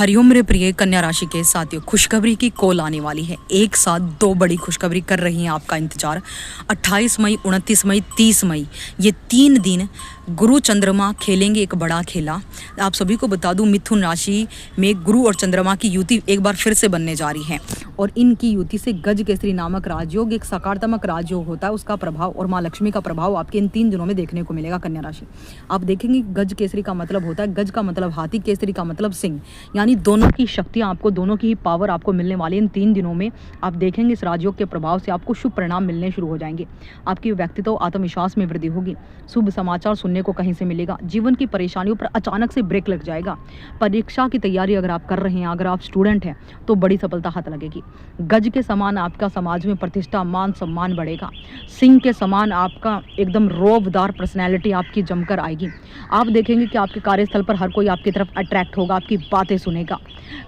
हरिओम मेरे प्रिय कन्या राशि के साथियों, खुशखबरी की कॉल आने वाली है। एक साथ दो बड़ी खुशखबरी कर रही हैं आपका इंतजार। 28 मई, 29 मई, 30 मई, ये 3 दिन गुरु चंद्रमा खेलेंगे एक बड़ा खेला। आप सभी को बता दूं, मिथुन राशि में गुरु और चंद्रमा की युति एक बार फिर से बनने जा रही है और इनकी युति से गज केसरी नामक राजयोग, एक सकारात्मक राजयोग होता है, उसका प्रभाव और माँ लक्ष्मी का प्रभाव आपके इन 3 दिनों में देखने को मिलेगा। कन्या राशि, आप देखेंगे गज केसरी का मतलब होता है, गज का मतलब हाथी, केसरी का मतलब सिंह, यानी दोनों की शक्तियां आपको, दोनों की ही पावर आपको मिलने वाली इन 3 दिनों में। आप देखेंगे इस राजयोग के प्रभाव से आपको शुभ परिणाम मिलने शुरू हो जाएंगे। आपकी व्यक्तित्व आत्मविश्वास में वृद्धि होगी। शुभ समाचार सुनने को कहीं से मिलेगा। जीवन की परेशानियों पर अचानक से ब्रेक लग जाएगा। परीक्षा की तैयारी अगर आप कर रहे हैं, अगर आप स्टूडेंट हैं, तो बड़ी सफलता हाथ लगेगी। गज के समान आपका समाज में प्रतिष्ठा, मान सम्मान बढ़ेगा। सिंह के समान आपका एकदम रौबदार पर्सनैलिटी आपकी जमकर आएगी। आप देखेंगे कि आपके कार्यस्थल पर हर कोई आपकी तरफ अट्रैक्ट होगा, आपकी बातें सुनेगा।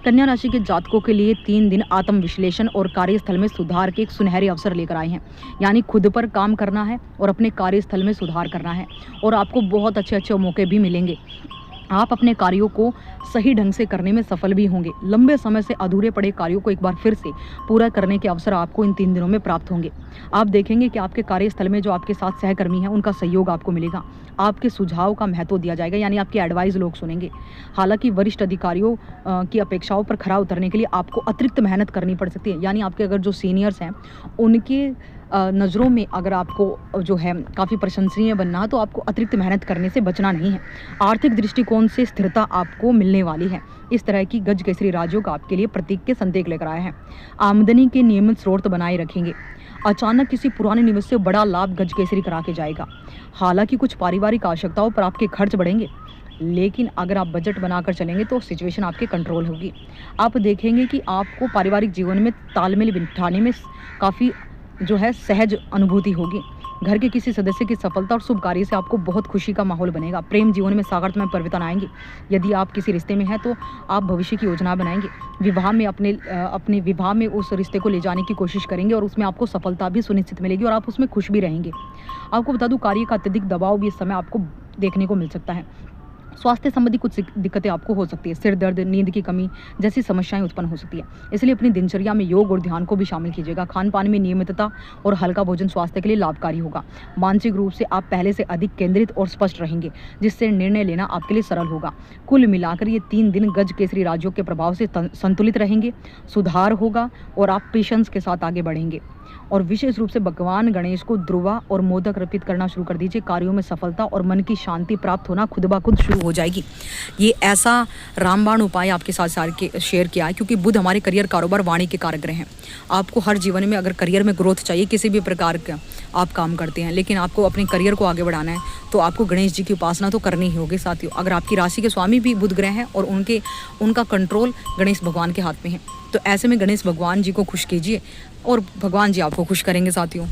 कन्या राशि के जातकों के लिए 3 दिन आत्म विश्लेषण और कार्यस्थल में सुधार के एक सुनहरे अवसर लेकर आए हैं। यानी खुद पर काम करना है और अपने कार्यस्थल में सुधार करना है और आपको बहुत अच्छे अच्छे मौके भी मिलेंगे। आप अपने कार्यों को सही ढंग से करने में सफल भी होंगे। लंबे समय से अधूरे पड़े कार्यों को एक बार फिर से पूरा करने के अवसर आपको इन 3 दिनों में प्राप्त होंगे। आप देखेंगे कि आपके कार्यस्थल में जो आपके साथ सहकर्मी हैं, उनका सहयोग आपको मिलेगा। आपके सुझाव का महत्व दिया जाएगा, यानी आपकी एडवाइस लोग सुनेंगे। हालांकि वरिष्ठ अधिकारियों की अपेक्षाओं पर खरा उतरने के लिए आपको अतिरिक्त मेहनत करनी पड़ सकती है। यानी आपके अगर जो सीनियर्स हैं, उनके नज़रों में अगर आपको जो है काफ़ी प्रशंसनीय बनना है, तो आपको अतिरिक्त मेहनत करने से बचना नहीं है। आर्थिक दृष्टिकोण से स्थिरता आपको मिलने वाली है। इस तरह की गज केसरी राजयोग आपके लिए प्रतीक के संदेश लेकर आए हैं। आमदनी के नियमित स्रोत बनाए रखेंगे। अचानक किसी पुराने निवेश से बड़ा लाभ गज केसरी करा के जाएगा। हालांकि कुछ पारिवारिक आवश्यकताओं पर आपके खर्च बढ़ेंगे, लेकिन अगर आप बजट बनाकर चलेंगे तो सिचुएशन आपके कंट्रोल होगी। आप देखेंगे कि आपको पारिवारिक जीवन में तालमेल बिठाने में काफ़ी जो है सहज अनुभूति होगी। घर के किसी सदस्य की सफलता और शुभ कार्य से आपको बहुत खुशी का माहौल बनेगा। प्रेम जीवन में सकारात्मक परिवर्तन आएंगे। यदि आप किसी रिश्ते में हैं, तो आप भविष्य की योजना बनाएंगे। विवाह में अपने विवाह में उस रिश्ते को ले जाने की कोशिश करेंगे और उसमें आपको सफलता भी सुनिश्चित मिलेगी और आप उसमें खुश भी रहेंगे। आपको बता दूं, कार्य का अत्यधिक दबाव भी इस समय आपको देखने को मिल सकता है। स्वास्थ्य संबंधी कुछ दिक्कतें आपको हो सकती है। सिर दर्द, नींद की कमी जैसी समस्याएं उत्पन्न हो सकती है। इसलिए अपनी दिनचर्या में योग और ध्यान को भी शामिल कीजिएगा। खान पान में नियमितता और हल्का भोजन स्वास्थ्य के लिए लाभकारी होगा। मानसिक रूप से आप पहले से अधिक केंद्रित और स्पष्ट रहेंगे, जिससे निर्णय लेना आपके लिए सरल होगा। कुल मिलाकर ये 3 दिन गज केसरी राजयोग के प्रभाव से संतुलित रहेंगे, सुधार होगा और आप पेशेंस के साथ आगे बढ़ेंगे। और विशेष रूप से भगवान गणेश को ध्रुवा और मोदक अर्पित करना शुरू कर दीजिए। कार्यों में सफलता और मन की शांति प्राप्त होना खुद ब खुद शुरू हो जाएगी। ये ऐसा रामबाण उपाय आपके साथ शेयर किया है, क्योंकि बुध हमारे करियर, कारोबार, वाणी के कारक ग्रह हैं। आपको हर जीवन में अगर करियर में ग्रोथ चाहिए, किसी भी प्रकार का आप काम करते हैं, लेकिन आपको अपने करियर को आगे बढ़ाना है, तो आपको गणेश जी की उपासना तो करनी ही होगी। साथियों, अगर आपकी राशि के स्वामी भी बुध ग्रह हैं और उनका कंट्रोल गणेश भगवान के हाथ में है, तो ऐसे में गणेश भगवान जी को खुश कीजिए और भगवान जी आपको खुश करेंगे। साथियों।